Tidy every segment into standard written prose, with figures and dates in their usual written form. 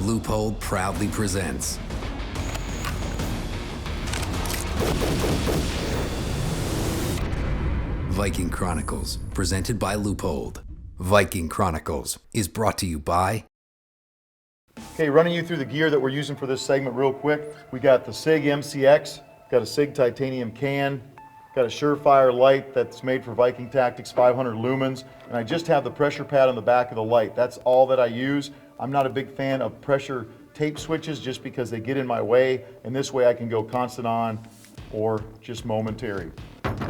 Loophole proudly presents Viking Chronicles, presented by Loophole. Viking Chronicles is brought to you by... Okay, running you through the gear that we're using for this segment real quick. We got the SIG MCX, got a SIG titanium can, got a Surefire light that's made for Viking Tactics 500 lumens, and I just have the pressure pad on the back of the light. That's all that I use. I'm not a big fan of pressure tape switches just because they get in my way, and this way I can go constant on or just momentary.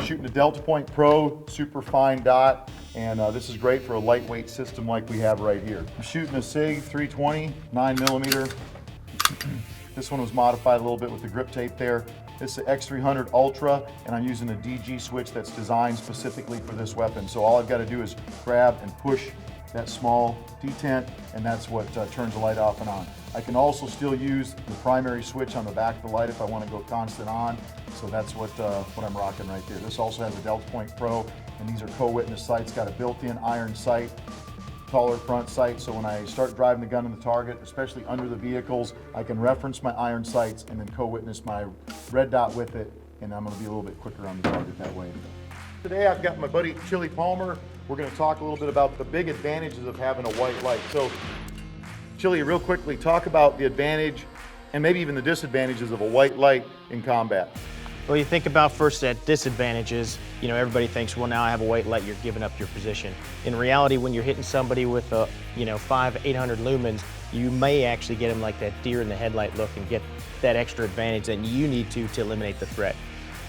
Shooting a Delta Point Pro, super fine dot, and this is great for a lightweight system like we have right here. I'm shooting a SIG 320, 9mm. This one was modified a little bit with the grip tape there. This is the X300 Ultra, and I'm using a DG switch that's designed specifically for this weapon. So all I've got to do is grab and push that small detent, and that's what turns the light off and on. I can also still use the primary switch on the back of the light if I want to go constant on. So that's what I'm rocking right there. This also has a Delta Point Pro, and these are co-witness sights. Got a built-in iron sight, taller front sight, so when I start driving the gun in the target, especially under the vehicles, I can reference my iron sights and then co-witness my red dot with it, and I'm going to be a little bit quicker on the target that way. Today I've got my buddy Chili Palmer. We're going to talk a little bit about the big advantages of having a white light. So Chili, real quickly, talk about the advantage and maybe even the disadvantages of a white light in combat. Well, you think about first at disadvantages, you know, everybody thinks, well, now I have a white light, you're giving up your position. In reality, when you're hitting somebody with a, 800 lumens, you may actually get them like that deer in the headlight look and get that extra advantage that you need to eliminate the threat.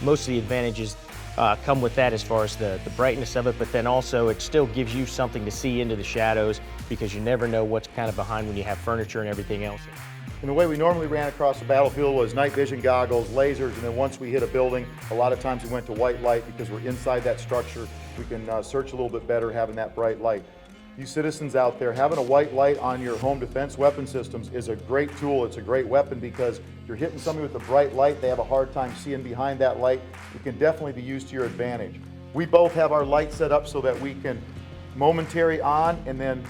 Most of the advantages come with that as far as the brightness of it, but then also it still gives you something to see into the shadows because you never know what's kind of behind when you have furniture and everything else. And the way we normally ran across the battlefield was night vision goggles, lasers, and then once we hit a building, a lot of times we went to white light because we're inside that structure. We can search a little bit better having that bright light. You citizens out there, having a white light on your home defense weapon systems is a great tool. It's a great weapon because if you're hitting somebody with a bright light, they have a hard time seeing behind that light. It can definitely be used to your advantage. We both have our light set up so that we can momentary on and then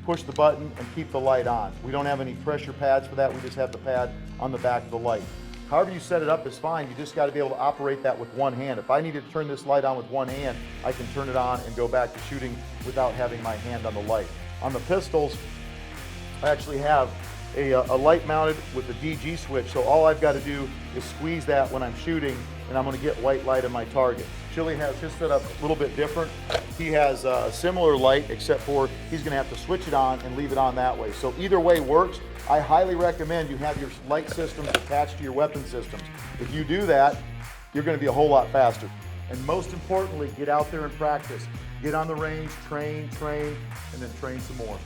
push the button and keep the light on. We don't have any pressure pads for that. We just have the pad on the back of the light. However you set it up is fine. You just got to be able to operate that with one hand. If I need to turn this light on with one hand, I can turn it on and go back to shooting without having my hand on the light. On the pistols, I actually have a light mounted with a DG switch, so all I've got to do is squeeze that when I'm shooting, and I'm going to get white light on my target. Chili has his set up a little bit different. He has a similar light, except for he's going to have to switch it on and leave it on that way. So either way works. I highly recommend you have your light systems attached to your weapon systems. If you do that, you're going to be a whole lot faster. And most importantly, get out there and practice. Get on the range, train, and then train some more.